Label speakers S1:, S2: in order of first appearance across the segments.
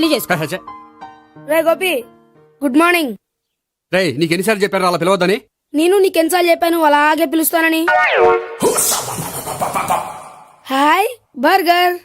S1: పెళ్లి చేసుకో.
S2: రే Gopi, good morning.
S3: రేయ్, నీకు ఎన్నిసార్లు చెప్పారు అలా పిలవద్దని?
S2: నేను నీకెన్నిసార్లు చెప్పాను అలాగే పిలుస్తానని. Hi burger.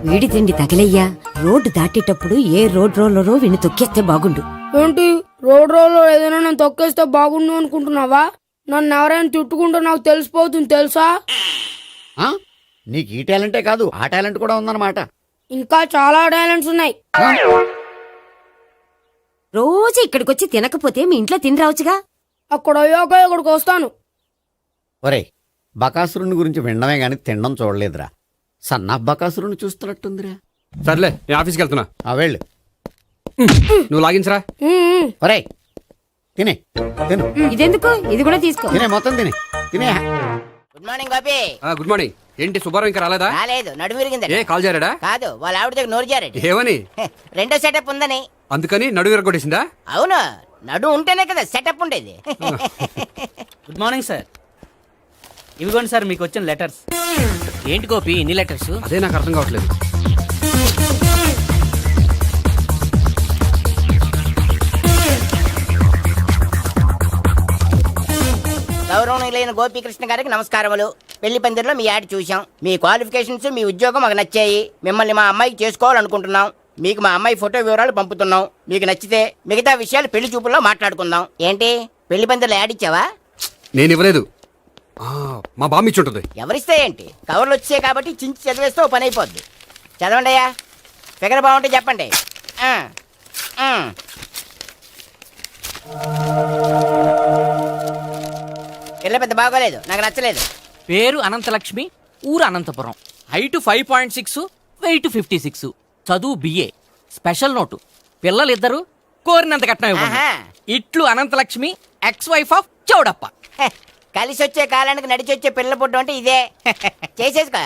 S1: వీడి తిండి తగిలయ్యా. రోడ్డు దాటేటప్పుడు ఏ రోడ్ రోలరో విని తొక్కేస్తే బాగుండు.
S2: ఏంటి రోడ్ రోల్లో ఏదైనా నేను తొక్కేస్తే బాగుండు అనుకుంటున్నావా? నన్ను ఎవరైనా తిట్టుకుంటే నాకు తెలిసిపోతుంది తెలుసా?
S4: నీకు ఈ టాలెంటే కాదు ఆ టాలెంట్ కూడా ఉందన్నమాట.
S2: ఇంకా చాలా టాలెంట్స్ ఉన్నాయి.
S1: రోజు ఇక్కడికొచ్చి తినకపోతే మీ ఇంట్లో తిని రావచ్చుగా.
S2: అక్కడ అయ్యాక ఇక్కడికి వస్తాను.
S4: ఒరేయ్, బకాసురుని గురించి వినడమే గాని తినడం చూడలేదురా. సన్నా బకాసురుని చూస్తున్నట్టుందిరా.
S3: సర్లే, నేను ఆఫీస్కి వెళ్తున్నా.
S4: వెళ్ళు.
S3: నువ్వు లాగించరా.
S4: ఒరేయ్, తినే తిను.
S1: ఇదెందుకు? ఇది కూడా తీసుకో.
S4: తినే మొత్తం తినే.
S5: Good morning Gopi.
S3: Good morning. ఏంటి సుబ్బారావు ఇంకా రాలేదా?
S5: రాలేదు, నడుము విరిగింది.
S3: ఏ కాల్ చేరాడా?
S5: కాదు, వాళ్ళ ఆవిడ దగ్గర నోరు జారాడు.
S3: ఏమని?
S5: రెండో సెటప్ ఉందని.
S3: అందుకని నడువు విరగొట్టేసిందా?
S5: అవును, నడు ఉంటేనే కదా సెటప్ ఉండేది.
S6: Good morning sir. ఇవిగోండి సార్ మీకు వచ్చిన లెటర్స్. ఏంటి గోపి ఇన్ని లెటర్స్?
S3: అదే నాకు అర్థం కావట్లేదు.
S5: గౌరవనీయులైన గోపీకృష్ణ గారికి నమస్కారములు. పెళ్లి పందిరిలో మీ యాడ్ చూసాం. మీ క్వాలిఫికేషన్స్, మీ ఉద్యోగం మాకు నచ్చాయి. మిమ్మల్ని మా అమ్మాయికి చేసుకోవాలనుకుంటున్నాం. మీకు మా అమ్మాయి ఫోటో వివరాలు పంపుతున్నాం. మీకు నచ్చితే మిగతా విషయాలు పెళ్లి చూపుల్లో మాట్లాడుకుందాం. ఏంటి పెళ్లి పందిరిలో యాడ్ ఇచ్చావా?
S3: నేను ఇవ్వలేదు, మా బామ్మ ఇచ్చి ఉంటుంది.
S5: ఎవరిస్తే ఏంటి, కవర్లు వచ్చాయి కాబట్టి చించి చదివేస్తే ఓ పని అయిపోద్ది. చదవండి అయ్యా, ఫిగర్ బాగుంటే చెప్పండి. పిల్ల పెద్ద బాగోలేదు, నాకు నచ్చలేదు.
S6: పేరు అనంతలక్ష్మి, ఊరు అనంతపురం, హైట్ 5.6, వెయిట్ 56, చదువు బిఏ, స్పెషల్ నోటు పిల్లలిద్దరు కోరినంత కట్నం ఇవ్వండి. ఇట్లు Anantalakshmi, ex wife of Chowdappa.
S5: కలిసి వచ్చే కాలానికి నడిచి వచ్చే పిల్లల పుట్టం అంటే ఇదే. చేసేసుకో,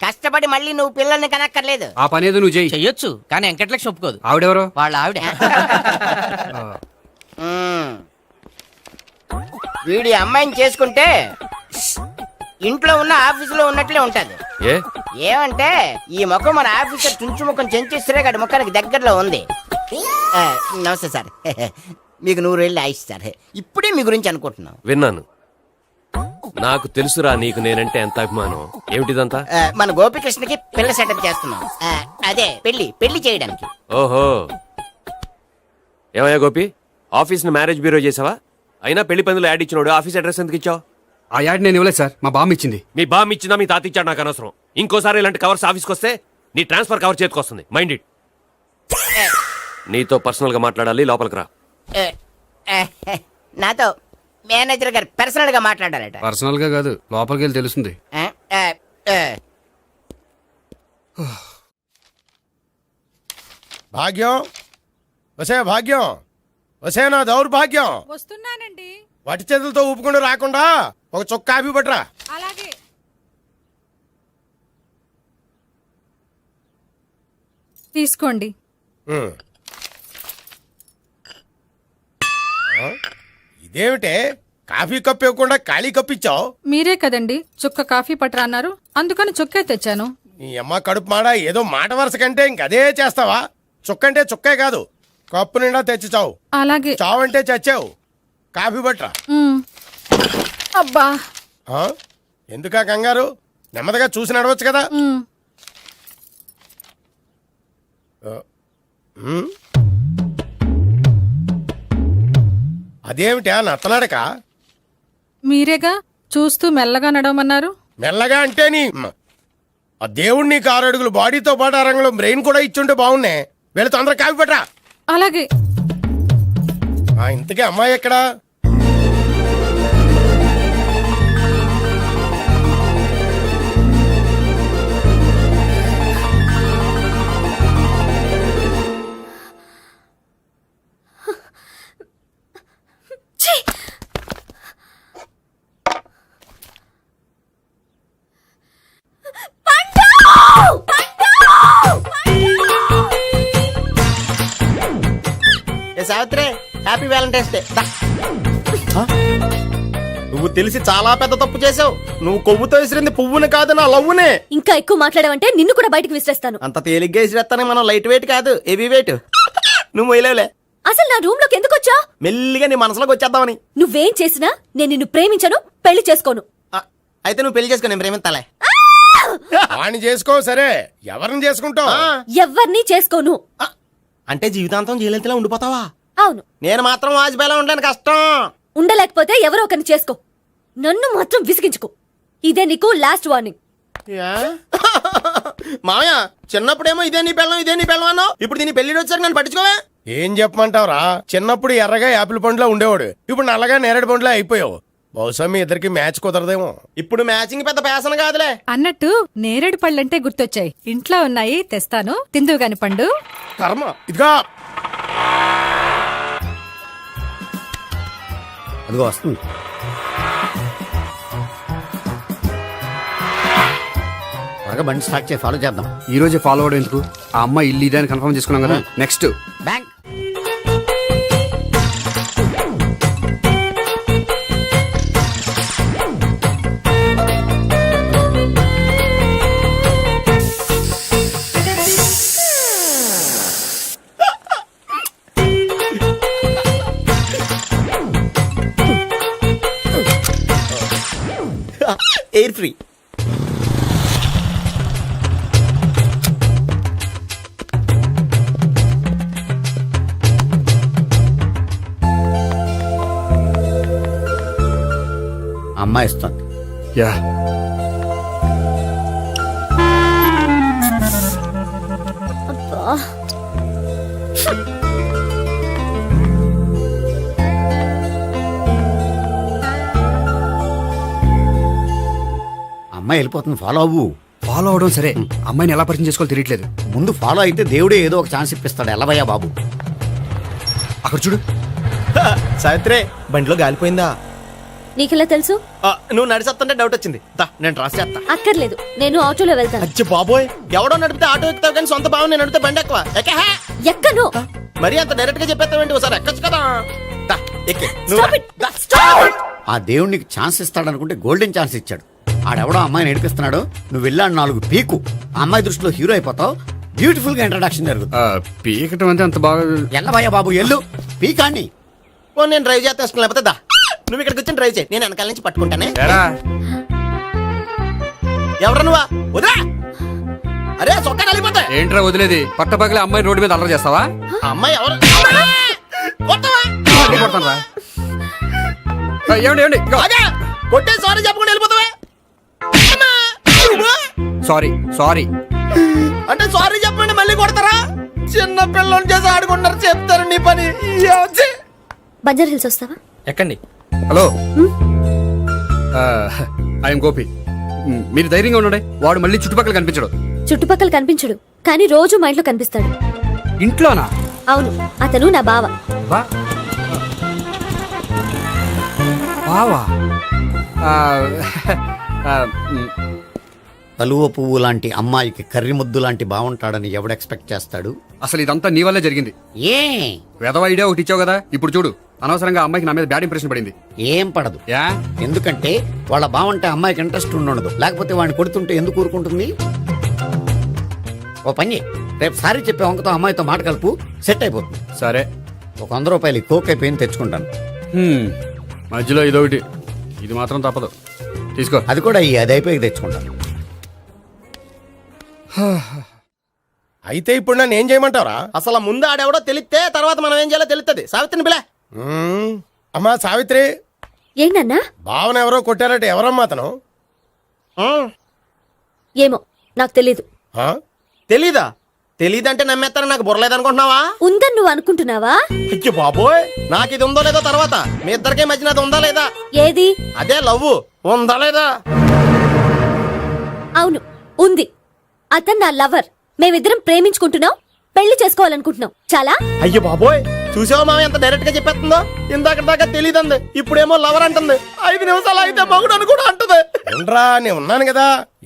S5: కష్టపడి మళ్ళీ నువ్వు పిల్లల్ని కనక్కర్లేదు.
S3: ఆ పని ఏదో నువ్వు
S6: చెయ్యొచ్చు, కానీ వెంకటలక్ష్మి ఒప్పుకోదు.
S3: ఆవిడెవరో?
S6: వాళ్ళ ఆవిడ.
S5: వీడి అమ్మాయిని చేసుకుంటే ఇంట్లో ఉన్న ఆఫీసులో ఉన్నట్లే ఉంటది. ఏమంటే ఈ ముఖం మన ఆఫీసర్ చుంచు ముఖం చెంచేశ్వరే గారి ముఖానికి దగ్గరలో ఉంది. నమస్తే సార్. మీకు 100 ఏళ్ళు ఆయుష్ సార్. ఇప్పుడే మీ గురించి అనుకుంటున్నాం.
S7: విన్నాను. నాకు తెలుసురా నీకు నేనంటే ఎంత అభిమానం. ఏమిటిదంతా?
S5: మన గోపికృష్ణకి పిల్ల సెటప్ చేస్తున్నాం. అదే పెళ్లి చేయడానికి.
S7: ఓహో, ఏమయ్యా గోపి, ఆఫీస్ ని మ్యారేజ్ బ్యూరో చేసావా? అయినా పెళ్లి పందులు యాడ్ ఇచ్చినోడు ఆఫీస్ అడ్రస్ ఎందుకు ఇచ్చావు?
S3: ఆ యాడ్ నేను ఇవ్వలేదు సార్, మా బామ్మ ఇచ్చింది.
S7: మీ బామ్ ఇచ్చిందా మీ తాత ఇచ్చాడు నాకు అనవసరం. ఇంకోసారి ఇలాంటి కవర్స్ ఆఫీస్కి వస్తే నీ ట్రాన్స్ఫర్ కవర్ చేతికి వస్తుంది. Mind it. నీతో పర్సనల్ గా మాట్లాడాలి, లోపలికి రా.
S5: నాతో మేనేజర్ గారు పర్సనల్ గా మాట్లాడారట.
S3: పర్సనల్ గా కాదు, లోపలికి వెళ్ళి తెలుస్తుంది.
S8: భాగ్యం, వసే భాగ్యం, వసే నా దౌర్భాగ్యం.
S9: వస్తున్నానండి.
S8: వటి చేతులతో ఊపుకుండా రాకుండా ఒక చుక్క కాఫీ పట్టరా.
S9: అలాగే. తీసుకోండి.
S8: ఇదేమిటే కాఫీ కప్ ఇవ్వకుండా ఖాళీ కప్ ఇచ్చావు?
S9: మీరే కదండి చుక్క కాఫీ పట్టరా అన్నారు, అందుకని చుక్కే తెచ్చాను.
S8: నీ అమ్మ కడుపు మాడ, ఏదో మాట వరుస కంటే ఇంకదే చేస్తావా? చుక్కంటే చుక్కే కాదు, కప్పు నిండా తెచ్చి చావు.
S9: అలాగే.
S8: చావంటే చచ్చావు. కాఫీ పట్టరా.
S9: అబ్బా,
S8: ఎందుకా కంగారు? నెమ్మదిగా చూసి నడవచ్చు కదా. అదేమిటా నత్తనాడక?
S9: మీరేగా చూస్తూ మెల్లగా నడవమన్నారు.
S8: మెల్లగా అంటే నీ ఆ దేవుడు నీకు 6 అడుగులు బాడీతో పాటు ఆ రంగంలో బ్రెయిన్ కూడా ఇచ్చుంటే బాగున్నాయి. వీళ్ళ తొందరగా కాఫీ పట్టరా.
S9: అలాగే.
S8: ఇంతకీ అమ్మాయి ఎక్కడా? Savitri happy Valentine's day. నువ్వు తెలిసి చాలా పెద్ద తప్పు చేసావు. నువ్వు కొవ్వుతో విసిరింది పువ్వుని కాదు, నా లవ్వునే.
S1: ఇంకా ఎక్కువ మాట్లాడవంటే నిన్ను కూడా బయటికి విసిరేస్తాను.
S8: అంత తేలిగ్గా విసిరేస్తానే మనం లైట్ వెయిట్ కాదు, హెవీ వెయిట్. నువ్వు వేయలేవులే.
S1: అసలు నా రూమ్ లోకి ఎందుకు వచ్చా?
S8: మెల్లిగా నీ మనసులోకి వచ్చేద్దామని.
S1: నువ్వేం చేసినా నేను నిన్ను ప్రేమించను, పెళ్లి చేసుకోను.
S8: అయితే నువ్వు పెళ్లి చేసుకో, నేను ప్రేమిస్తాలే.
S10: వాణ్ణి చేసుకో సరే, ఎవరిని చేసుకుంటావు?
S1: ఎవ్వరినీ చేసుకోను.
S8: అంటే జీవితాంతం జైలెంతలా ఉండిపోతావా?
S1: అవును.
S8: నేను మాత్రం వాజ్పేయిలా ఉండలేను, కష్టం.
S1: ఉండలేకపోతే ఎవరో ఒకరిని చేసుకో, నన్ను మాత్రం విసిగించుకో. ఇదే నీకు లాస్ట్ వార్నింగ్.
S8: మామయ్య చిన్నప్పుడేమో ఇదే నీ పెళ్ళం అన్నావు, ఇప్పుడు దీని పెళ్లి వచ్చాక నన్ను పట్టించుకోవే.
S10: ఏం చెప్పమంటావురా? చిన్నప్పుడు ఎర్రగా యాపిల్ పండులో ఉండేవాడు, ఇప్పుడు నల్లగా నేరేడు పండులో అయిపోయావు. బహుశా మీ ఇద్దరికి మ్యాచ్ కుదరదేమో.
S8: ఇప్పుడు మ్యాచింగ్ పెద్ద పేసన కాదులే.
S9: అన్నట్టు నేరేడు పళ్ళంటే గుర్తొచ్చాయి. ఇంట్లో ఉన్నాయి, తెస్తాను, తిందువు గాని పండు.
S10: కర్మ. ఇదిగా
S4: అదిగో వస్తుంది. త్వరగా బండి స్టార్ట్ చేసి ఫాలో చేద్దాం.
S3: ఈ రోజే ఫాలో అవడం ఎందుకు? ఆ అమ్మాయి ఇల్లు ఇదని కన్ఫర్మ్ చేసుకున్నాం కదా. Next
S4: bank.
S8: Air free.
S4: అమ్మాయి ఇస్తుంది.
S3: యా
S4: అమ్మాయి వెళ్ళిపోతుంది, ఫాలో అవ్వు.
S3: ఫాలో అవడం సరే, అమ్మాయిని ఎలా పరిచయం చేసుకోవాలో తెలియట్లేదు.
S4: ముందు ఫాలో అయితే దేవుడే ఏదో ఒక ఛాన్స్ ఇప్పిస్తాడు. ఎలవయ్యా బాబు.
S3: అక్కడ చూడు.
S8: సావిత్రి బండిలో గాలిపోయిందా?
S1: నీకెలా తెలుసు?
S8: నువ్వు నడిచేస్తుంటే డౌట్ వచ్చింది. నేను రాసి చేస్తా.
S1: అక్కర్లేదు, నేను ఆటోలో వెళ్తాను.
S8: అచ్చి బాబోయ్, ఎవడో నడిపితే ఆటో ఎక్కుతావు కానీ సొంత భావం నేను నడిపితే బండి ఎక్కువ.
S1: ఎక్కను.
S8: మరి అంత డైరెక్ట్ గా చెప్పేస్తావేంటి? ఒకసారి ఎక్కొచ్చు కదా. దా, ఎక్కే.
S1: Stop it.
S4: ఆ దేవుడు నీకు ఛాన్స్ ఇస్తాడనుకుంటే గోల్డెన్ ఛాన్స్ ఇచ్చాడు. ఆడెవడో అమ్మాయిని నడిపిస్తున్నాడు, నువ్వు వెళ్ళాడు 4 పీకు. ఆ అమ్మాయి దృష్టిలో హీరో అయిపోతావు. బ్యూటిఫుల్ గా ఇంట్రడక్షన్ జరుగుతుంది.
S3: పీకటం అంటే అంత బాగా.
S4: ఎల్లవయ్యా బాబు, ఎల్లు పీకాన్ని.
S8: నేను డ్రైవ్ చేస్తాను, లేకపోతే దా నువ్వు ఇక్కడికి వచ్చి డ్రైవ్ చేయి, నేను వెనకాల నుంచి పట్టుకుంటానే. ఎవరు నువ్వా? వదిలా. అరే చొక్కా కలిగిపోతా.
S3: ఏంట్రా వదిలేది? పట్టపగలే అమ్మాయి రోడ్డు మీద అల్లరి చేస్తావా?
S8: అమ్మాయి ఎవరు?
S3: కొడతాను. ఏమండి ఏమండి,
S8: కొట్టే సారీ చెప్పకుండా వెళ్ళిపోతావా?
S3: సారీ సారీ
S8: అంటే సారీ చెప్పండి మళ్ళీ కొడతారా? చిన్న పిల్లలు చేసి ఆడుకుంటారు, చెప్తారు నీ పని.
S1: బంజారా హిల్స్ వస్తావా?
S6: ఎక్కండి.
S3: Hello, I'm Gopi. మీరు ధైర్యంగా ఉండండి. వాడు మళ్ళీ చుట్టుపక్కల కనిపించడు.
S1: చుట్టుపక్కల కనిపించడు, కానీ రోజు మా ఇంట్లో కనిపిస్తాడు.
S3: ఇంట్లోనా?
S1: అవును, అతను నా బావ.
S3: బావా?
S4: కలువ పువ్వు లాంటి అమ్మాయికి కర్రి ముద్దు లాంటి బాగుంటాడని ఎవడు ఎక్స్పెక్ట్ చేస్తాడు?
S3: అసలు ఇదంతా నీ వల్లే జరిగింది.
S4: ఏ
S3: వెధవ ఐడియా ఒకటి ఇచ్చావు కదా, ఇప్పుడు చూడు. అనవసరంగా అమ్మాయికి నా మీద బ్యాడ్ ఇంప్రెషన్ పడింది.
S4: ఏం పడదు.
S3: యా?
S4: ఎందుకంటే వాళ్ళ బాగుంటే అమ్మాయికి ఇంట్రెస్ట్ ఉండదు. లేకపోతే వాడిని కొడుతుంటే ఎందుకు ఊరుకుంటుంది? ఓ పని, రేపు సారీ చెప్పే వంకతో అమ్మాయితో మాట కలుపు, సెట్ అయిపోతుంది.
S3: సరే,
S4: ఒక 100 రూపాయలు కోక్ అయిపోయింది, తెచ్చుకుంటాను.
S3: మధ్యలో ఇదొకటి, ఇది మాత్రం తప్పదు. తీసుకో.
S4: అది కూడా అది అయిపోయి తెచ్చుకుంటాను.
S10: అయితే ఇప్పుడు నన్ను ఏం చేయమంటావరా?
S8: అసలు ముందు ఆడెవడో తెలిస్తే తర్వాత మనం ఏం చేయాలో తెలుస్తుంది. సావిత్రిని బిలే.
S10: అమ్మా సావిత్రి,
S1: ఏంటన్నా?
S10: భావన ఎవరో కొట్టారట, ఎవరమ్మా అతను?
S1: ఏమో నాకు తెలీదు.
S8: తెలీదా? తెలీదంటే నమ్మేస్తారని నాకు బుర్రలేదనుకుంటున్నావా?
S1: ఉందని నువ్వు అనుకుంటున్నావా?
S8: అయ్యో బాబోయ్, నాకు ఇది ఉందో లేదో తర్వాత. మీ ఇద్దరికే మధ్యన అది ఉందా లేదా?
S1: ఏది?
S8: అదే లవ్ ఉందా లేదా?
S1: అవును, ఉంది. అతను నా లవర్. మేమిద్దరం ప్రేమించుకుంటున్నాం, పెళ్లి చేసుకోవాలనుకుంటున్నాం. చాలా.
S8: అయ్యో బాబోయ్, చూసావా మామ ఎంత డైరెక్ట్ గా చెప్పేస్తుందో? ఇందాక దాకా తెలియదండి, ఇప్పుడేమో లవర్ అంటుంది. 5 నిమిషాలు అయితే మగుడు అని కూడా అంటుంది.
S10: ఏంట్రా, నేను ఉన్నాను కదా.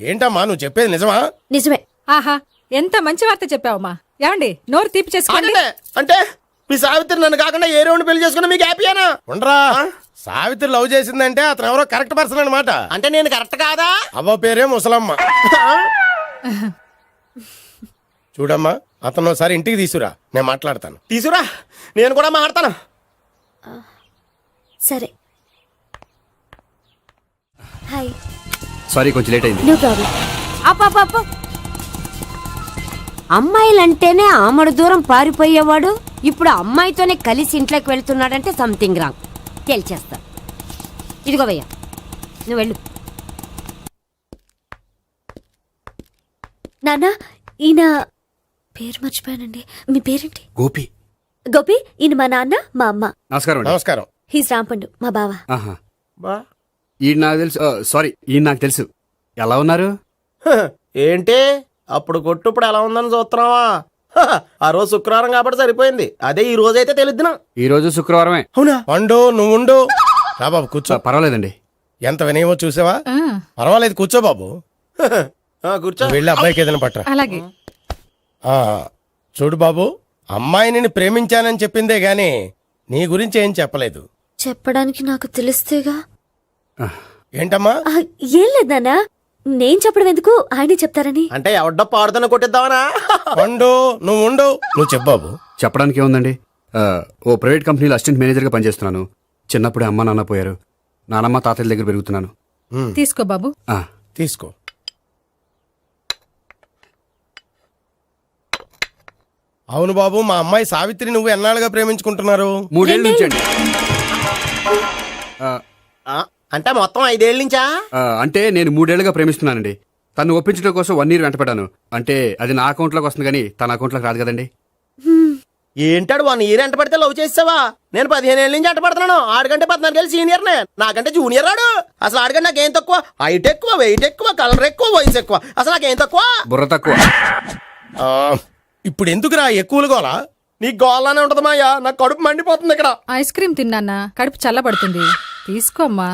S10: ఏంటమ్మా నువ్వు చెప్పేది నిజమా?
S1: నిజమే.
S9: ఆహా, ఎంత మంచి వార్త చెప్పావమ్మా. ఏమండి, నోరు తీపి చేసుకోండి.
S8: అంటే మీ సావిత్రి నన్ను కాకుండా ఏ రౌండ్ పెళ్లి చేసుకున్నా మీకు హ్యాపీయేనా?
S10: ఉండరా సావిత్రి లవ్ చేసిందంటే అతను ఎవరో కరెక్ట్ పర్సన్ అనమాట.
S8: అంటే నేను కరెక్ట్ కాదా?
S10: అవ్వ పేరే ముసలమ్మ. చూడమ్మా అతను ఒకసారి ఇంటికి తీసుకురా, నేను మాట్లాడతాను.
S8: తీసురా, నేను కూడా మాట్లాడతాను.
S1: సరే. హాయ్.
S3: సారీ కొంచెం లేట్ అయింది.
S1: No problem.
S11: అప్ప అమ్మాయిలంటేనే ఆమడు దూరం పారిపోయేవాడు ఇప్పుడు అమ్మాయితోనే కలిసి ఇంట్లోకి వెళ్తున్నాడంటే సంథింగ్ రాంగ్ తేల్చేస్తా. ఇదిగో భయ్యా నువ్వు వెళ్ళు.
S1: నాన్న, ఈయన పేరు మర్చిపోయానండి. మీ పేరేంటి?
S3: గోపి.
S1: గోపి, ఈయన మా నాన్న, మా అమ్మ.
S3: నమస్కారం అండి.
S10: నమస్కారం.
S1: హీస్ రాంపండు, మా బావ.
S3: ఆహా.
S8: బా
S3: ఈయన నాకు తెలుసు. సారీ, ఈయన నాకు తెలుసు. ఎలా ఉన్నారు?
S8: హ, ఏంటి అప్పుడు కొట్టు ఇప్పుడు ఎలా ఉందని చూస్తున్నావా? హ, ఆ రోజు శుక్రవారం కాబట్టి సరిపోయింది. అదే ఈ రోజు అయితే తెలుద్దునా.
S3: ఈ రోజు శుక్రవారమే.
S8: అవునా?
S10: పండు నువ్వు ఉండు. రా బాబు కూర్చో.
S3: పర్వాలేదండి.
S10: ఎంత వినయమో చూసావా?
S9: ఆ,
S10: పర్వాలేదు కూర్చో బాబు.
S8: కూర్చో.
S10: నువ్వు వెళ్ళి అబ్బాయికి ఏదైనా పట్టరా.
S9: అలాగే.
S10: ఆ, చూడు బాబు, అమ్మాయి నిన్ను ప్రేమించానని చెప్పిందే గాని నీ గురించి ఏం చెప్పలేదు.
S1: చెప్పడానికి నాకు తెలిస్తేగా.
S10: ఏంటమ్మా?
S1: ఆ, ఏం లేదు నాన్న, నేను చెప్పడం ఎందుకు, ఆయనే చెప్తారని.
S8: అంటే ఎవడ్డో పాడుతున్న కొట్టిద్దామనా?
S10: పండు నువ్వు ఉండు. నువ్వు చెప్పు బాబు.
S3: చెప్పడానికి ఏముందండి, ఓ ప్రైవేట్ కంపెనీలో అసిస్టెంట్ మేనేజర్గా పనిచేస్తున్నాను. చిన్నప్పుడే అమ్మ నాన్న పోయారు. నానమ్మ తాతయ్య దగ్గర పెరుగుతున్నాను.
S9: తీసుకో బాబు.
S3: ఆ,
S10: తీసుకో. అవును బాబు, మా అమ్మాయి సావిత్రి నువ్వు ఎన్నాళ్ళుగా ప్రేమించుకుంటున్నారు?
S3: 3 ఏళ్ళ నుంచి అండి.
S8: అంటే మొత్తం 5 ఏళ్ళ నుంచా?
S3: అంటే నేను 3 ఏళ్ళుగా ప్రేమిస్తున్నానండి. తను ఒప్పించడం కోసం 1 year వెంటపడ్డాను. అంటే అది నా అకౌంట్లోకి వస్తుంది కానీ తన అకౌంట్లోకి రాదు కదండి.
S8: ఏంటాడు 1 year ఎంట పడితే లవ్ చేసావా? నేను 15 ఏళ్ళ నుంచి ఎంట పడుతున్నాను. ఆడికంటే 14 ఏళ్ళు సీనియర్ నే, నాకంటే జూనియర్ ఆడు. అసలు ఆడికంటే నాకేం తక్కువ? హైట్ ఎక్కువ, వెయిట్ ఎక్కువ, కలర్ ఎక్కువ, వయసు ఎక్కువ. అసలు నాకేం తక్కువ?
S3: బుర్ర తక్కువ.
S10: ఆ, ఇప్పుడు ఎందుకురా ఎక్కువలు గోలా?
S8: నీకు గోళ్ళనే ఉంటది మాయా, నాకు కడుపు మండిపోతుంది ఇక్కడ.
S9: ఐస్ క్రీమ్ తిన్నానా, కడుపు చల్లబడుతుంది. తీసుకోమ్మా.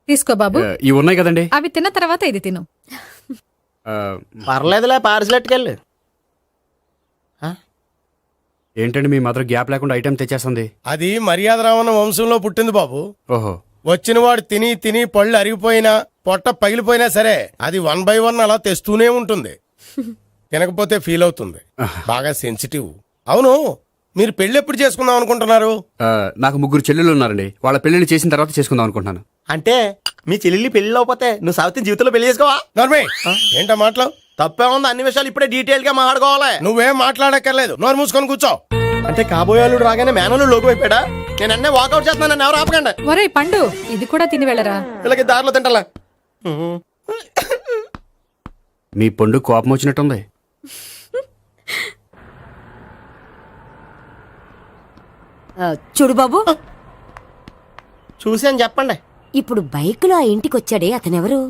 S9: తీసుకో బాబు.
S3: ఇవి ఉన్నాయి కదండి.
S9: అవి తిన్న తర్వాత ఇది తిను.
S3: ఆ,
S8: పర్లేదులే, పార్సిలెట్కెళ్ళి.
S3: ఏంటండి మీ మదర్ గ్యాప్ లేకుండా ఐటెం తెచ్చేస్తుంది?
S10: అది మర్యాద రావణ వంశంలో పుట్టింది బాబు.
S3: ఓహో.
S10: వచ్చినవాడు తిని తిని పళ్ళు అరిగిపోయినా పొట్ట పగిలిపోయినా సరే అది 1 by 1 అలా తెస్తూనే ఉంటుంది. తినకపోతే ఫీల్ అవుతుంది. బాగా సెన్సిటివ్. అవును, మీరు పెళ్లి ఎప్పుడు చేసుకుందాం అనుకుంటున్నారు?
S3: నాకు 3 చెల్లెళ్ళు ఉన్నారండి. వాళ్ళ పెళ్లిని చేసిన తర్వాత చేసుకుందాం అనుకుంటున్నాను.
S8: అంటే మీ చెల్లెల్ని పెళ్లి లేకపోతే నువ్వు సావిత్రి జీవితంలో పెళ్లి చేసుకోవా?
S10: నోర్మే ఏంటా మాటలు?
S8: తప్పే ఉంది, అన్ని విషయాలు ఇప్పుడే డీటెయిల్ గా మాట్లాడుకోవాలి.
S10: నువ్వేం మాట్లాడక్కర్లేదు, నోరు మూసుకొని కూర్చో.
S8: అంటే కాబోయేవాళ్ళు రాగానే మేనలు లోకి అయిపోయాడా? నేను అన్నీ వాకౌట్ చేస్తున్నాను, నన్ను ఎవరు ఆపకండి.
S9: ఒరే పండు, ఇది కూడా తిని వెళ్ళరా.
S8: ఇలాగే దారిలో తింటలా.
S3: మీ పండు కోపం వచ్చినట్టుంది.
S11: చూడు బాబు,
S8: చూసి అని చెప్పండి.
S11: ఇప్పుడు బైకులో ఆ ఇంటికి వచ్చాడే అతనెవరు?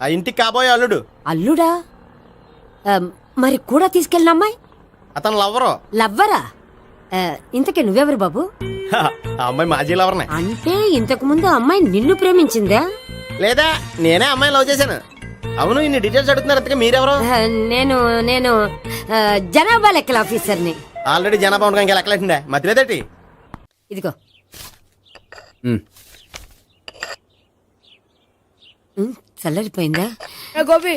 S8: ఆ ఇంటికి కాబోయే అల్లుడు.
S11: అల్లుడా? మరి కూడా తీసుకెళ్ళిన అమ్మాయి
S8: అతను లవ్వరు.
S11: లవ్వరా? ఇంతకీ నువ్వెవరు బాబు?
S8: ఆ అమ్మాయి మాజీ లవర్నే.
S11: అంటే ఇంతకు ముందు అమ్మాయి నిన్ను ప్రేమించిందా?
S8: లేదా నేనే అమ్మాయి లవ్ చేశాను. అవును, ఇన్ని డీటెయిల్స్ అడుగుతున్నారు. అంతగా మీరెవరు?
S11: నేను నేను జనాభా లెక్కల ఆఫీసర్ని.
S8: ఆల్రెడీ జనాభా ఉండగా ఇంకా లెక్కలేటండే మధ్యలేదటి.
S11: ఇదిగో. చల్లరిపోయిందా?
S2: ఏ గోపి,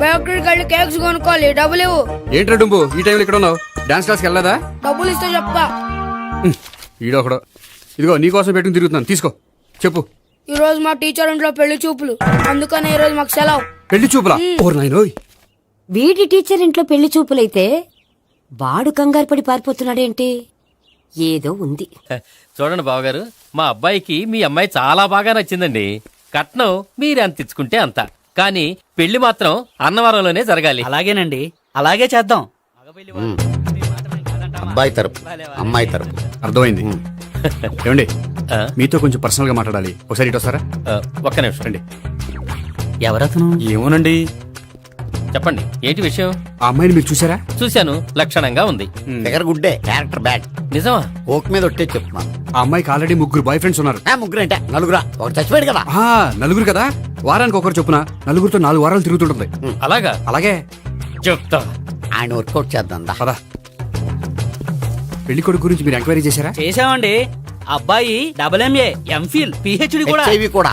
S2: బేకరీకి వెళ్ళి కేక్స్ కొనుక్కోవాలి, డబ్బులు ఇవ్వు.
S3: ఏంట్రా డుంబు ఈ టైంలో ఇక్కడ ఉన్నావు? డాన్స్ క్లాస్కి వెళ్ళదా?
S2: డబ్బులు ఇస్తే చెప్తా.
S3: ఈడొకడు. ఇదిగో నీకోసం పెట్టుకుని తిరుగుతున్నాను, తీసుకో. చెప్పు.
S2: ఈ రోజు మా టీచర్ ఇంట్లో పెళ్లి చూపులు, అందుకని ఈ రోజు మాకు సెలవు.
S3: పెళ్లి చూపులా? ఓర్ నాయనోయ్.
S11: వీడి టీచర్ ఇంట్లో పెళ్లి చూపులైతే వాడు కంగారు పడి పారిపోతున్నాడేంటి? ఏదో ఉంది.
S6: చూడండి బావగారు, మా అబ్బాయికి మీ అమ్మాయి చాలా బాగా నచ్చిందండి. కట్నం మీరు ఎంత ఇచ్చుకుంటే అంత, కానీ పెళ్లి మాత్రం అన్నవరంలోనే జరగాలి.
S12: అలాగేనండి, అలాగే చేద్దాం.
S4: అబ్బాయి తరపు అమ్మాయి తరపు.
S3: అర్థమైంది. ఏమండి, మీతో కొంచెం పర్సనల్ గా మాట్లాడాలి. ఒకసారి ఇటు వస్తారా?
S6: ఒక్క నిమిషం అండి.
S12: ఎవరతను?
S3: ఏమోనండి.
S6: చెప్పండి, ఏంటి విషయం?
S3: ఆ అమ్మాయిని మీరు చూసారా?
S6: చూశాను, లక్షణంగా ఉంది.
S4: ఫిగర్ గుడ్డే, క్యారెక్టర్ బ్యాడ్.
S6: నిజమా?
S4: ఓక్ మీద ఒట్టే చెప్తున్నా.
S3: ఆ అమ్మాయికి ఆల్రెడీ 3 బాయ్ ఫ్రెండ్స్ ఉన్నారు.
S4: 3 అంటే 4 ఒకటి చచ్చిపోయాడు కదా.
S3: 4 కదా, వారానికి ఒకరు చొప్పున 4 4 వారాలు తిరుగుతుంటుంది.
S6: అలాగా?
S3: అలాగే
S6: చెప్తా.
S4: ఆయన వర్కౌట్ చేద్దాం దా.
S3: పదా. పెళ్లి కొడుకు గురించి మీరు ఎంక్వైరీ చేశారా?
S12: చేసామండి. అబ్బాయి MA MPhil PhD కూడా.
S4: HIV కూడా.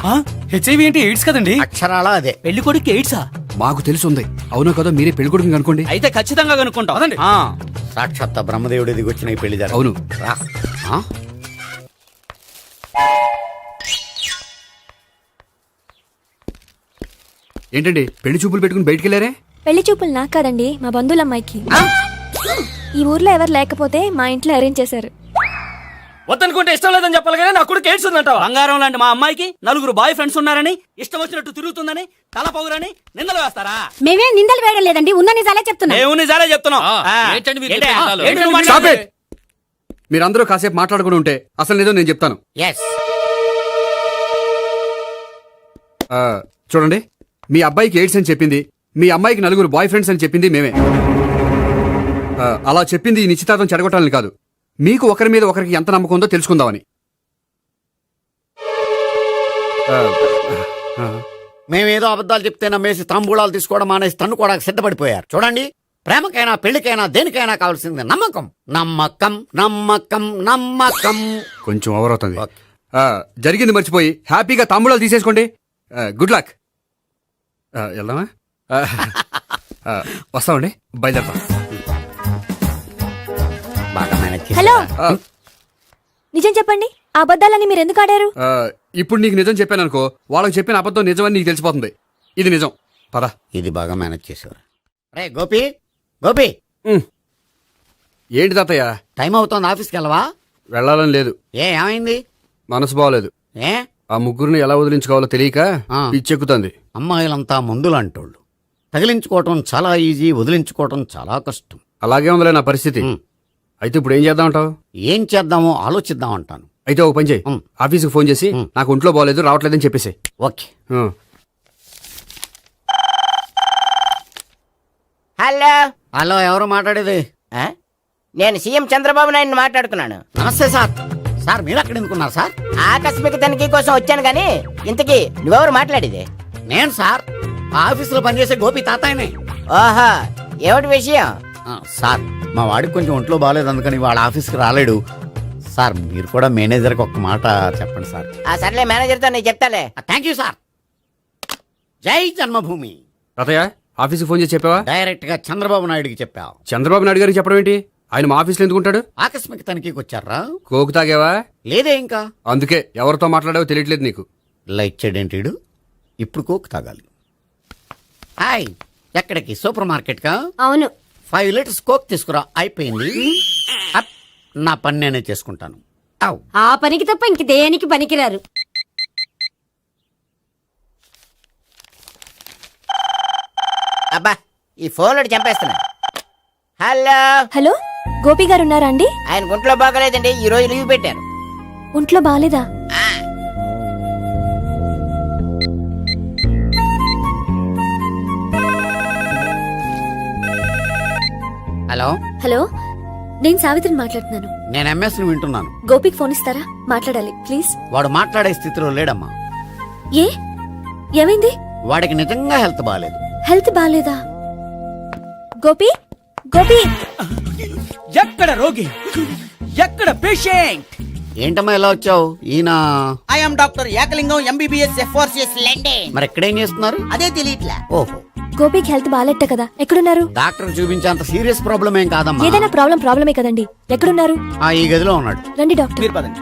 S12: హెచ్ఐవి అంటే ఎయిడ్స్ కదండి.
S4: అక్షరాలా అదే.
S12: పెళ్లి కొడుకు ఎయిడ్సా?
S3: మాకు తెలుసుంది. అవునో కదా, మీరే పెళ్లి కొడుకుని కనుకోండి.
S12: అయితే ఖచ్చితంగా కనుక్కుంటాం. అదండి.
S4: సాక్షాత్ బ్రహ్మదేవుడి దిగొచ్చిన ఈ పెళ్లి
S3: అవును.
S4: రా. ఆ?
S3: ఏంటండి పెళ్లి చూపులు పెట్టుకుని బయటికి వెళ్ళారే?
S1: పెళ్లి చూపులు నాకు కాదండి, మా బంధువుల అమ్మాయికి. ఈ ఊర్లో ఎవరు లేకపోతే మా ఇంట్లో అరేంజ్ చేశారు.
S12: వద్దనుకుంటే ఇష్టం లేదని చెప్పాలి కదా. నా కొడుకు ఎయిడ్స్ ఉందంటావా? బంగారం లాంటి మా అమ్మాయికి 4 బాయ్ ఫ్రెండ్స్ ఉన్నారని, ఇష్టం వచ్చినట్టు తిరుగుతుందని, తల పౌరని నిందలు వేస్తారా?
S11: మేమేం నిందలు వేయడం లేదండి, ఉన్న నిజాలే చెప్తున్నా.
S12: మేము నిజాలే చెప్తున్నాం.
S3: Stop it! మీరందరూ కాసేపు మాట్లాడుకుని ఉంటే అసలు నిజం నేను చెప్తాను.
S4: ఎస్.
S3: చూడండి, మీ అబ్బాయికి ఎయిడ్స్ అని చెప్పింది, మీ అమ్మాయికి 4 బాయ్ ఫ్రెండ్స్ అని చెప్పింది మేమే. అలా చెప్పింది ఈ నిశ్చితార్థం చెడగొట్టాలని కాదు, మీకు ఒకరి మీద ఒకరికి ఎంత నమ్మకం ఉందో తెలుసుకుందామని.
S4: మేమేదో అబద్ధాలు చెప్తే నమ్మేసి తాంబూలాలు తీసుకోవడం మానేసి తన్నుకోవడానికి సిద్ధపడిపోయారు. చూడండి, ప్రేమకైనా పెళ్లికైనా దేనికైనా కావాల్సింది నమ్మకం. నమ్మకం నమ్మకం నమ్మకం.
S3: కొంచెం ఓవర్ అవుతుంది. జరిగింది మర్చిపోయి హ్యాపీగా తాంబూలాలు తీసేసుకోండి. Good luck. వెళ్దామా? వస్తామండి, బయలుదేరతాం.
S4: బాగా మేనేజ్ చేశారా?
S1: హలో, నిజం చెప్పండి, ఆ అబద్ధాలని మీరు ఎందుకు ఆడారు?
S3: ఇప్పుడు నీకు నిజం చెప్పాను అనుకో, వాళ్ళకి చెప్పిన అబద్ధం నిజమని నీకు తెలిసిపోతుంది. ఇది నిజం. పద.
S4: ఇది బాగా మేనేజ్ చేశారు. రే గోపి, గోపి.
S3: ఏంటి తాతయ్య?
S4: టైం అవుతోంది, ఆఫీస్కి వెళ్ళవా?
S3: వెళ్ళాలని లేదు.
S4: ఏమైంది?
S3: మనసు బాగోలేదు.
S4: ఏ?
S3: ఆ ముగ్గురిని ఎలా వదిలించుకోవాలో తెలియక పిచ్చెక్కుతుంది.
S4: అమ్మాయిలంతా మందులాంటోళ్ళు. తగిలించుకోవటం చాలా ఈజీ, వదిలించుకోవటం చాలా కష్టం.
S3: అలాగే ఉందిలే నా పరిస్థితి. అయితే ఇప్పుడు ఏం చేద్దామంటావు?
S4: ఏం చేద్దామో ఆలోచిద్దామంటాను.
S3: అయితే ఒక పని చేయి, ఆఫీస్కి ఫోన్ చేసి నాకు ఒంట్లో బాగోలేదు రావట్లేదని చెప్పేసి.
S4: ఓకే.
S5: హలో.
S4: హలో, ఎవరు మాట్లాడేది?
S5: నేను సీఎం చంద్రబాబు నాయుడు మాట్లాడుతున్నాను.
S4: నమస్తే సార్. సార్ మీరు అక్కడ ఎందుకున్నారు సార్?
S5: ఆకస్మిక తనిఖీ కోసం వచ్చాను గానీ ఇంతకీ నువ్వెవరు మాట్లాడేది?
S4: నేను సార్, ఆఫీసులో పనిచేసే గోపి తాతాయనే.
S5: ఓహో, ఏమిటి విషయం?
S4: సార్, మా వాడికి కొంచెం ఒంట్లో బాగాలేదు, అందుకని వాళ్ళ ఆఫీస్కి రాలేడు. సార్ మీరు కూడా మేనేజర్కి ఒక్క మాట చెప్పండి సార్.
S5: సర్లే, మేనేజర్తో నేను చెప్తాలే.
S4: Thank you sir. జై జన్మభూమి.
S3: తాతయ్య, ఆఫీస్కి ఫోన్ చేసి చెప్పావా?
S4: డైరెక్ట్ గా చంద్రబాబు నాయుడుకి చెప్పావు.
S3: చంద్రబాబు నాయుడు గారికి చెప్పడం ఏంటి? ఆయన మా ఆఫీస్లో ఎందుకుంటాడు?
S4: ఆకస్మిక తనిఖీకి వచ్చారా?
S3: కోకు తాగావా?
S4: లేదే ఇంకా.
S3: అందుకే ఎవరితో మాట్లాడావో తెలియట్లేదు నీకు.
S4: లైట్ చేయడేంటిడు? ఇప్పుడు కోక్ తాగాలి. హాయ్, ఎక్కడికి? సూపర్ మార్కెట్ కా?
S11: అవును.
S4: 5 లీటర్స్ కోక్ తీసుకురా. అయిపోయింది. అప్, నా పని నేనే చేసుకుంటాను.
S11: ఆ పనికి తప్ప ఇంక దేనికి పనికిరారు.
S5: అబ్బా, ఈ ఫోన్ చంపేస్తున్నా. హలో.
S1: హలో, గోపి గారు ఉన్నారా అండి?
S5: ఆయన గుంట్లో బాగలేదండి, ఈ రోజు లీవ్ పెట్టారు.
S1: ఒంట్లో బాగాలేదా?
S4: హలో.
S1: హలో, నేను సావిత్రిని మాట్లాడుతున్నాను.
S4: నేను ఎంఎస్ ను వింటున్నాను.
S1: గోపికి ఫోన్ ఇస్తారా? మాట్లాడాలి ప్లీజ్.
S4: వాడు మాట్లాడే స్థితిలో లేడమ్మా.
S1: ఏ, ఏమైంది?
S4: వాడికి నిజంగా హెల్త్ బాగాలేదు.
S1: హెల్త్ బాగాలేదా? గోపి, గోపి.
S12: ఎక్కడ రోగి, ఎక్కడ పేషెంట్?
S4: ఏంటమ్మా ఎలా వచ్చావు? ఈయన
S5: I'm doctor Ekalingam MBBS FRCS London.
S4: మరి ఎక్కడేం చేస్తున్నారు?
S5: అదే తెలియట్లా.
S4: ఓహో,
S1: గోపికి హెల్త్ బాగాలెట్ట కదా, ఎక్కడున్నారు?
S4: డాక్టర్ చూపించేంత సీరియస్ ప్రాబ్లం ఏం కాదమ్మా.
S1: ఏదైనా ప్రాబ్లమే కదండి. ఎక్కడున్నారు?
S4: ఈ గదిలో ఉన్నాడు.
S1: రండి డాక్టర్.
S12: మీరు పదండి.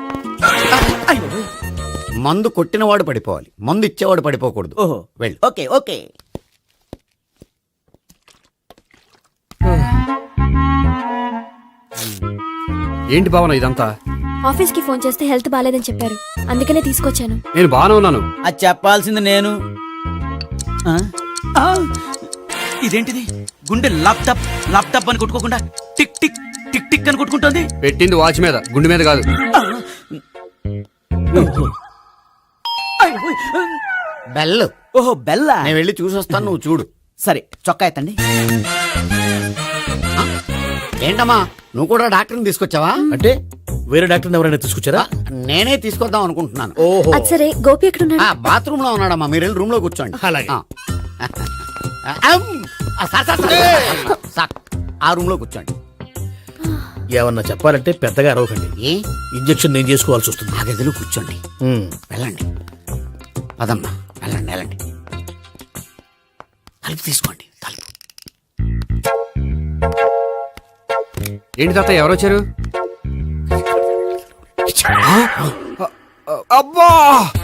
S4: మందు కొట్టినవాడు పడిపోవాలి, మందు ఇచ్చేవాడు పడిపోకూడదు.
S12: ఓహో,
S4: వెళ్ళు.
S5: Okay okay.
S3: ఏంటి భావన ఇదంతా?
S1: ఆఫీస్ కి ఫోన్ చేస్తే హెల్త్ బాగాలేదని చెప్పారు, అందుకనే తీసుకొచ్చాను.
S3: నేను బాగానే ఉన్నాను.
S12: అది చెప్పాల్సింది నేను. ఇదేంటిది? గుండె లాప్టాప్ లాప్టాప్ అని కొట్టుకోకుండా టిక్ టిక్ టిక్ టిక్ అని కొట్టుకుంటుంది.
S3: పెట్టింది వాచ్ మీద, గుండె మీద కాదు.
S4: బెల్.
S12: ఓహో, బెల్లా.
S4: నేను వెళ్ళి చూసొస్తాను, నువ్వు చూడు.
S12: సరే, చొక్కా ఎత్తండి.
S4: ఏంటమ్మా, నువ్వు కూడా డాక్టర్ని తీసుకొచ్చావా?
S8: అంటే వేరే డాక్టర్ ఎవరైనా తీసుకొచ్చారా?
S4: నేనే తీసుకొద్దాం అనుకుంటున్నాను.
S8: ఓహో,
S1: అది సరే, గోపి ఎక్కడున్నాడు?
S4: బాత్రూమ్ లో ఉన్నాడమ్మా, మీరు వెళ్ళి రూమ్ లో కూర్చోండి.
S8: అలాగే.
S4: Sir, sir, sir, sir, sir, ఆ రూమ్ లో కూర్చోండి.
S12: ఏమన్నా చెప్పాలంటే పెద్దగా అరవకండి.
S4: ఏ
S12: ఇంజెక్షన్ నేను చేసుకోవాల్సి వస్తుంది.
S4: ఆ గదిలో కూర్చోండి. వెళ్ళండి. పదమ్మా, వెళ్ళండి వెళ్ళండి. తలుపు తీసుకోండి, తలుపు.
S3: ఏంటి తాత ఎవరు వచ్చారు? అబ్బా,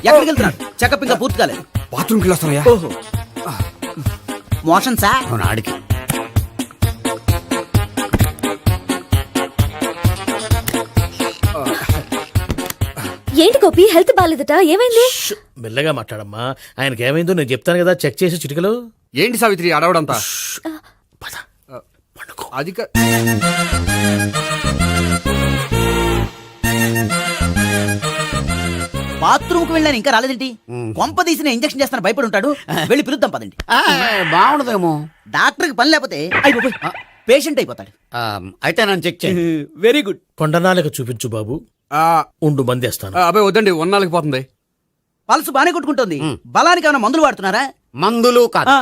S6: ఎక్కడికి వెళ్తున్నాడు? చెకప్ ఇంకా పూర్తి కాలేదు.
S3: బాత్రూమ్కి వెళ్ళొస్తానయ్యా.
S6: Motion sir.
S4: అవును, ఆడికి.
S1: ఏంటి గోపి, హెల్త్ బాగాలేదట, ఏమైంది?
S12: మెల్లగా మాట్లాడమ్మా. ఆయనకి ఏమైందో నేను చెప్తాను కదా, చెక్ చేసి చిటికలు.
S3: ఏంటి సావిత్రి అడవడంతా? అది
S6: బాత్రూమ్ కు వెళ్ళాను, ఇంకా రాలేదేంటి? కొంప తీసిన ఇంజక్షన్ చేస్తాను భయపడి ఉంటాడు. వెళ్ళి పిలుద్దాం పదండి.
S4: బాగుండదేమో.
S6: డాక్టర్ కి పని లేకపోతే పేషెంట్ అయిపోతాడు.
S4: అయితే నన్ను చెక్ చేయి.
S6: Very good.
S12: కొండనాలకు చూపించు బాబు. ఉండు మందేస్తాను.
S3: అబ్బాయి వద్దండి, ఉన్నాళ్ళకి పోతుంది.
S6: పల్సు బానే కొట్టుకుంటుంది. బలానికి ఏమైనా మందులు వాడుతున్నారా?
S4: మందులు కాదు,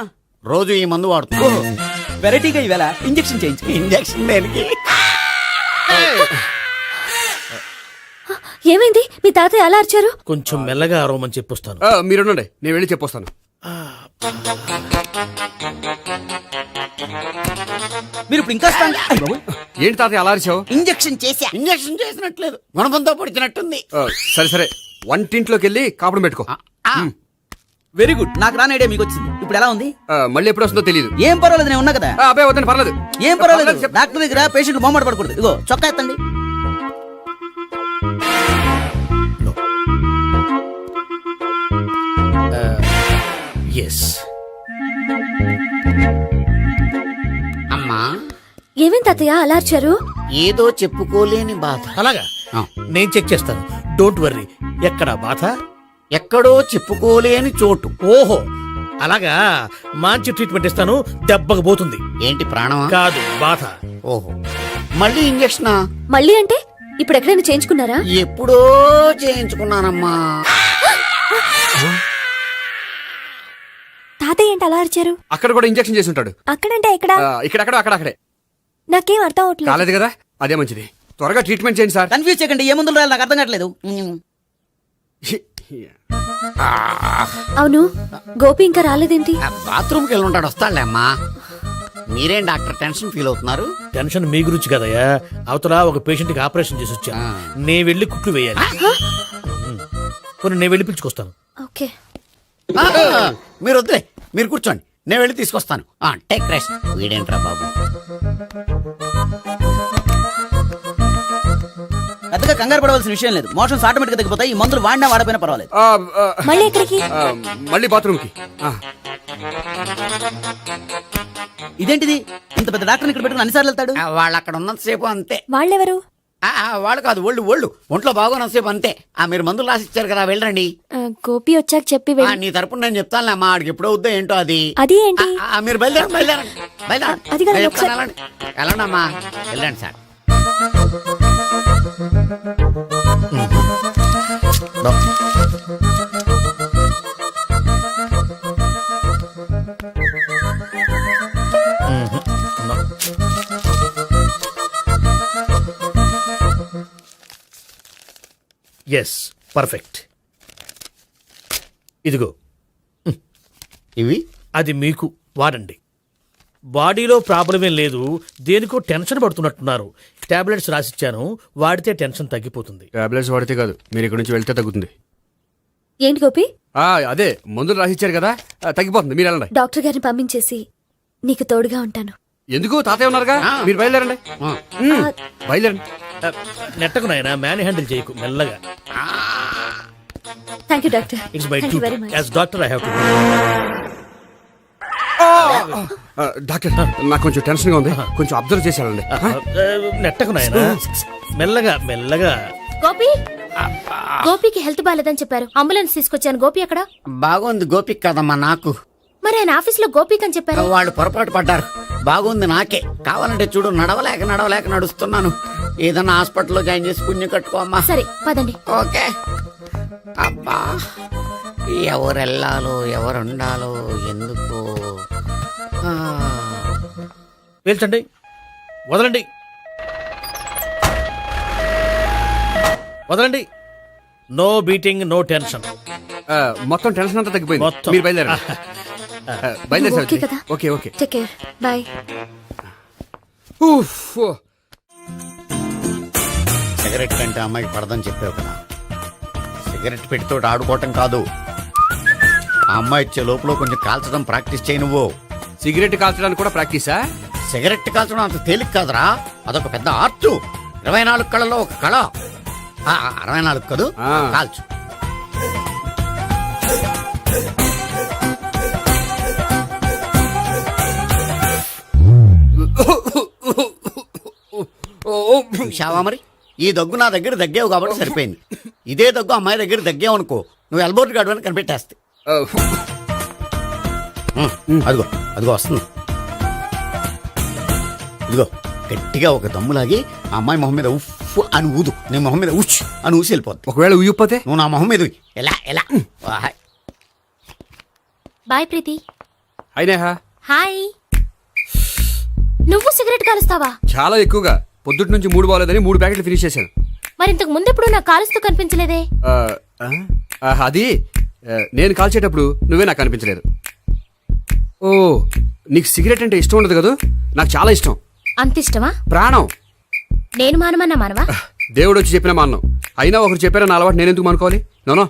S4: రోజు ఈ మందు వాడుతున్నా.
S6: వెరైటీగా ఈవేళ ఇంజక్షన్ చేయించు.
S4: ఇంజక్షన్ దేనికి?
S1: ఏమైంది? మీ తాతయ్య అలా అరిచారు?
S12: కొంచెం మెల్లగా అరవమని చెప్పొస్తాను.
S3: మీరుండండి, నేను వెళ్ళి చెప్పొస్తాను.
S6: మీరు ఇప్పుడు ఇంకా
S3: ఏంటి తాతయ్య అలా అరిచావు?
S6: ఇంజక్షన్ చేసా.
S4: ఇంజక్షన్ చేసినట్లేదు, గుణపంతో పొడిచినట్టుంది.
S3: సరే సరే, వంటింట్లోకి వెళ్ళి కాపురం పెట్టుకో.
S6: Very good. నాకు రాని ఐడియా మీకు వచ్చింది. ఇప్పుడు ఎలా ఉంది?
S3: మళ్ళీ ఎప్పుడు వస్తుందో తెలియదు.
S6: ఏం పర్వాలేదు, నేను ఉన్నా కదా.
S3: అబ్బాయి వద్దండి, పర్లేదు.
S6: ఏం పర్వాలేదు. డాక్టర్ దగ్గర పేషెంట్ మొహమాట పడకూడదు. ఇగో చొక్కా ఎత్తండి.
S12: ఎస్.
S4: అమ్మా,
S1: ఏమేం తాతయ్య అలా అరిచారు?
S4: ఏదో చెప్పుకోలేని బాధ.
S12: అలాగా, నేను చెక్ చేస్తాను. Don't worry. ఎక్కడా బాధ?
S4: ఎక్కడో చెప్పుకోలేని చోటు.
S12: ఓహో, అలాగా. మంచి ట్రీట్మెంట్ ఇస్తాను, దెబ్బకు పోతుంది.
S4: ఏంటి, ప్రాణమా?
S12: కాదు, బాధ.
S4: ఓహో, మళ్ళీ ఇంజక్షనా?
S1: మళ్ళీ అంటే ఇప్పుడు ఎక్కడైనా చేయించుకున్నారా?
S4: ఎప్పుడో చేయించుకున్నానమ్మా.
S1: తాతయ్య ఏంటి అలా అరిచారు?
S3: అక్కడ కూడా ఇంజక్షన్ చేసి ఉంటాడు.
S1: అక్కడంటే ఎక్కడ?
S3: ఇక్కడక్కడ అక్కడక్కడే.
S1: నాకేం అర్థం అవట్లేదు.
S3: కాలేదు కదా, అదే మంచిది. త్వరగా ట్రీట్మెంట్ చేయండి సార్.
S6: కన్ఫ్యూజ్ చేయకండి. ఏ మందులు రాయాలి నాకు అర్థం కావట్లేదు.
S1: అవును, గోపి ఇంకా రాలేదేంటి?
S4: బాత్రూమ్కి వెళ్ళి ఉంటాడు, వస్తాడులే అమ్మా. మీరేం డాక్టర్ టెన్షన్ ఫీల్ అవుతున్నారు?
S12: టెన్షన్ మీ గురించి కదయ్యా. అవతల ఒక పేషెంట్ కి ఆపరేషన్ చేసి వచ్చా. నేను వెళ్ళి కుట్లు వేయాలి. కొన్ని నేను వెళ్ళి పిలుచుకొస్తాను.
S1: ఓకే.
S4: మీరు వద్దులే, మీరు కూర్చోండి, నేను వెళ్ళి తీసుకొస్తాను. Take rest. వీడేంట్రా బాబు,
S6: పెద్దగా కంగారు పడవలసిన విషయం లేదు. మోషన్స్ ఆటోమేటిక్ గా తగ్గిపోతాయి. ఈ మందులు వాడినా వాడపోయినా పర్వాలేదు.
S1: మళ్ళీ ఎక్కడికి?
S3: మళ్ళీ బాత్రూమ్కి.
S6: ఇదేంటిది? ఇంత పెద్ద డాక్టర్ ఇక్కడ పెట్టుకుని అన్నిసార్లు వెళ్తాడు?
S4: వాళ్ళు అక్కడ ఉన్నంతసేపు అంతే.
S1: వాళ్ళెవరు?
S4: వాళ్ళు కాదు, ఒళ్ళు ఒంట్లో బాగోనంతసేపు అంతే. మీరు మందులు రాసిచ్చారు కదా, వెళ్ళండి.
S1: గోపి వచ్చాక చెప్పి
S4: నీ తరపున నేను చెప్తానులే అమ్మా. ఆడికి ఎప్పుడో వద్దో ఏంటో అది.
S1: అది ఏంటి?
S4: మీరు బయలుదేరండి.
S1: అది కాదు,
S4: వెళ్ళండి అమ్మా, వెళ్ళండి సార్.
S12: Yes, perfect. ఇదిగో
S4: ఇవి
S12: అది మీకు వాడండి. బాడీలో ప్రాబ్లం ఏం లేదు, దేనికో టెన్షన్ పడుతున్నట్టున్నారు. టాబ్లెట్స్ రాసిచ్చాను, వాడితే టెన్షన్ తగ్గిపోతుంది.
S3: టాబ్లెట్స్ వాడితే కాదు, మీరు ఇక్కడ నుంచి వెళ్తే తగ్గుతుంది.
S1: ఏంటి గోపి?
S3: అదే మందులు రాసిచ్చారు కదా, తగ్గిపోతుంది. మీరు వెళ్ళండి.
S1: డాక్టర్ గారిని పంపించేసి నీకు తోడుగా ఉంటాను.
S3: ఎందుకు? తాతయ్య ఉన్నారుగా, మీరు బయలుదేరండి. బయలుదేరండి.
S12: నెట్టకు నాయనా, మ్యాన్ హ్యాండిల్ చేయకు, మెల్లగా.
S1: Thank you doctor.
S12: It's my duty as doctor. I have to.
S3: Doctor, నాకు కొంచెం టెన్షన్ గా ఉంది, కొంచెం అబ్జర్వ్ చేశానండి.
S12: నెట్టకు నాయనా, మెల్లగా మెల్లగా.
S1: గోపి, గోపికి హెల్త్ బాలేదని చెప్పారు, అంబులెన్స్ తీసుకొచ్చాను. గోపి ఎక్కడ?
S4: బాగుంది గోపిక్ కదమ్మా నాకు.
S1: మరి ఆయన ఆఫీస్ లో గోపిక్ అని చెప్పారు.
S4: వాళ్ళు పొరపాటు పడ్డారు. బాగుంది నాకే. కావాలంటే చూడు, నడవలేక నడుస్తున్నాను. ఏదన్నా హాస్పిటల్లో జాయిన్ చేసి పుణ్యం కట్టుకోమ్మా.
S1: సరే పదండి.
S4: ఓకే. అబ్బా, ఎవరెళ్ళాలో ఎవరుండాలో ఎందుకో.
S12: పేల్చండి, వదలండి. వదలండి. No beating, no tension.
S3: మొత్తం టెన్షన్ అంతా తగ్గిపోయింది.
S12: మొత్తం.
S3: మీరు బయలుదేరండి. బయలుదేరి
S1: ఓకే
S3: సావిత్రి.
S1: కదా?
S3: Okay okay.
S1: Take care. Bye.
S3: ఉఫ్, ఓ.
S4: సిగరెట్ కంటే అమ్మాయికి పడదని చెప్పావు కదా, సిగరెట్ పెట్టితో ఆడుకోవటం కాదు, ఆ అమ్మాయి ఇచ్చే లోపల కొంచెం కాల్చడం ప్రాక్టీస్ చేయి నువ్వు.
S3: సిగరెట్ కాల్చడానికి కూడా ప్రాక్టీసా?
S4: సిగరెట్ కాల్చడం అంత తేలిక కాదురా, అదొక పెద్ద ఆర్ట్. 24 కళల్లో ఒక కళ. 64 కాదు, కాల్చు. చూశావా మరి, ఈ దగ్గు నా దగ్గర దగ్గేవు కాబట్టి సరిపోయింది. ఇదే దగ్గు అమ్మాయి దగ్గర దగ్గేవు అనుకో, నువ్వు ఎల్బోర్డ్ గడవని కనిపెట్టేస్తే. అదిగో అదిగో వస్తుంది. ఇదిగో గట్టిగా ఒక దమ్ములాగి ఆ అమ్మాయి మొహం మీద ఉఫ్ అని ఊదు, నీ మొహం మీద ఉచ్ అని ఊసి వెళ్ళిపోద్ది.
S3: ఒకవేళ ఉయ్యపోతే
S4: నువ్వు నా మొహం మీద ఉయ్. ఎలా ఎలా
S1: బాయ్ ప్రీతి.
S3: అయినా
S1: హాయ్. నువ్వు సిగరెట్ కాలుస్తావా?
S3: చాలా ఎక్కువగా. పొద్దుటి నుంచి 3 బాగాలేదని 3 ప్యాకెట్లు ఫినిష్ చేశాను.
S1: మరి ఇంతకు ముందు ఎప్పుడు నాకు కాలుస్తూ కనిపించలేదే?
S3: అది నేను కాల్చేటప్పుడు నువ్వే నాకు కనిపించలేదు. ఓ, నీకు సిగరెట్ అంటే ఇష్టం ఉండదు కదా? నాకు చాలా ఇష్టం.
S1: అంత ఇష్టమా?
S3: ప్రాణం.
S1: నేను మానమన్నా మానవా?
S3: దేవుడు వచ్చి చెప్పిన మానం. అయినా ఒకరు చెప్పారా నా అలవాటు నేను ఎందుకు మానుకోవాలి? నోనో.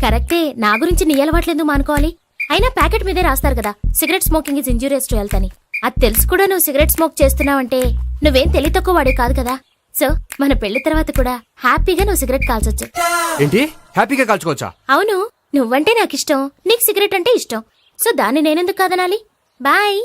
S1: కరెక్టే, నా గురించి నీ అలవాట్లు ఎందుకు మానుకోవాలి? అయినా ప్యాకెట్ మీదే రాస్తారు కదా, cigarette smoking is injurious to health అని. అది తెలుసు కూడా నువ్వు సిగరెట్ స్మోక్ చేస్తున్నావంటే నువ్వేం తెలివి తక్కువ వాడే కాదు కదా. సో మన పెళ్లి తర్వాత కూడా హ్యాపీగా నువ్వు సిగరెట్ కాల్చొచ్చు.
S3: ఏంటి, హ్యాపీగా కాల్చుకోవచ్చా?
S1: అవును, నువ్వంటే నాకు ఇష్టం, నీకు సిగరెట్ అంటే ఇష్టం. సో దాన్ని నేనెందుకు కాదనాలి? బాయ్.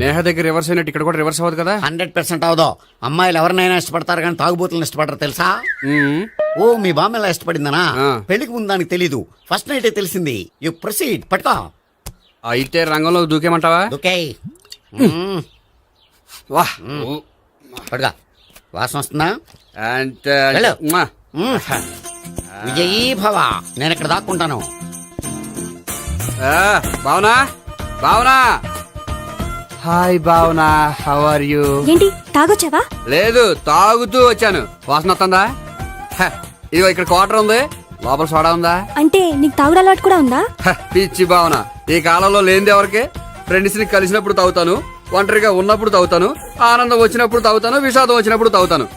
S3: నేహ దగ్గర రివర్స్ అయినట్టు ఇక్కడ కూడా రివర్స్ అవ్వదు కదా?
S4: 100% అవదో. అమ్మాయిలు ఎవరినైనా ఇష్టపడతారు కానీ తాగుబోతులను ఇష్టపడరు తెలుసా? ఓ, మీ బామ్మ ఎలా ఇష్టపడిందనా? పెళ్లికి ముందు దానికి తెలీదు, ఫస్ట్ నైటే తెలిసింది. You proceed. పట్టుకో.
S3: అయితే రంగంలో దూకేమంటావా?
S4: ఓకే.
S3: వా,
S4: పట్టుగా. వాసన వస్తుందా?
S3: వెళ్ళు.
S4: విజయీ భవ. నేను ఇక్కడ దాక్కుంటాను.
S3: Bhavana, Bhavana. Hi Bhavana, how are you?
S1: ఏంటి తాగొచ్చావా?
S3: లేదు, తాగుతూ వచ్చాను. వాసన వస్తుందా? ఇదిగో ఇక్కడ క్వార్టర్ ఉంది, లోపల సోడా ఉందా?
S1: అంటే నీకు తాగుడు అలవాటు కూడా ఉందా?
S3: పిచ్చి భావన, ఈ కాలంలో లేనిది ఎవరికి? ఫ్రెండ్స్ ని కలిసినప్పుడు తాగుతాను, ఒంటరిగా ఉన్నప్పుడు తాగుతాను, ఆనందం వచ్చినప్పుడు తాగుతాను, విషాదం వచ్చినప్పుడు తాగుతాను.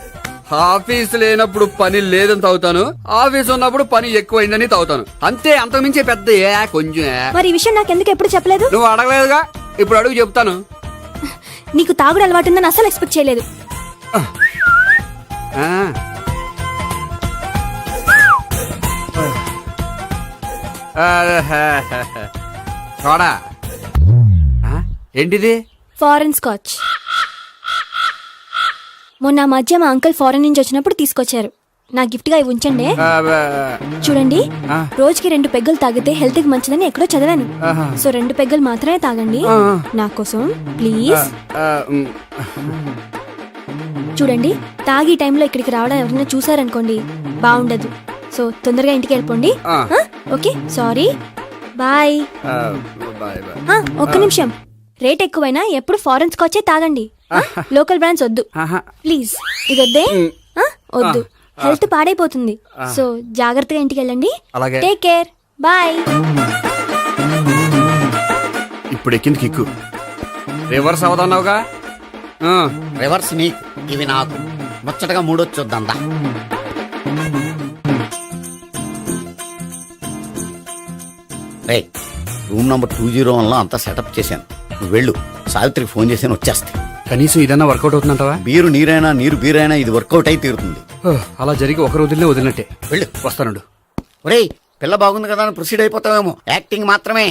S3: ఆఫీస్ లేనప్పుడు పని లేదని తాగుతాను, ఆఫీస్ ఉన్నప్పుడు పని ఎక్కువైందని తాగుతాను. అంతే, అంతకుమించే పెద్ద కొంచెం.
S1: మరి ఈ విషయం నాకెందుకు ఎప్పుడు చెప్పలేదు?
S3: నువ్వు అడగలేదుగా, ఇప్పుడు అడుగు చెప్తాను.
S1: నీకు తాగుడు అలవాటు ఉందని అసలు ఎక్స్పెక్ట్ చేయలేదు.
S3: చూడా, ఏంటిది?
S1: Foreign scotch. మొన్న మధ్య మా అంకుల్ ఫారెన్ నుంచి వచ్చినప్పుడు తీసుకొచ్చారు. నా గిఫ్ట్ గా ఇవి ఉంచండి. చూడండి, రోజుకి 2 పెగ్గులు తాగితే హెల్త్ కి మంచిదని ఎక్కడో చదివాను. సో 2 పెగ్గులు మాత్రమే తాగండి నా కోసం ప్లీజ్. చూడండి, తాగి టైంలో ఇక్కడికి రావడం ఎవరైనా చూసారనుకోండి బాగుండదు. సో తొందరగా ఇంటికి వెళ్ళిపోండి. Okay, sorry, bye. ఒక్క నిమిషం, రేట్ ఎక్కువైనా ఎప్పుడు ఫారెన్ స్కాచే తాగండి. లోకల్ బ్రాండ్స్ వద్దు ప్లీజ్. ఇది వద్దే, వద్దు, హెల్త్ పాడైపోతుంది. సో జాగ్రత్తగా ఇంటికి వెళ్ళండి. Take care, bye.
S3: ఇప్పుడు ఎక్కింది కిక్కు. రివర్స్ అవదన్నావుగా?
S4: రివర్స్ నీకు, ఇవి నాకు. ముచ్చటగా మూడొచ్చొద్దా? రే, రూమ్ నంబర్ 201లో అంతా సెటప్ చేశాను. నువ్వు వెళ్ళు, సావిత్రికి ఫోన్ చేశాను, వచ్చేస్తాయి.
S3: కనీసం ఇదన్నా వర్కౌట్ అవుతుందంటవా?
S4: బీరు నీరైనా నీరు బీరైనా ఇది వర్కౌట్ అయి తీరుతుంది.
S3: అలా జరిగి ఒక రోజుల్లో వదిలినట్టే.
S4: వెళ్ళు,
S3: వస్తానుండు.
S4: ఒరేయ్, పిల్ల బాగుంది కదా అని ప్రొసీడ్ అయిపోతావేమో, యాక్టింగ్ మాత్రమే.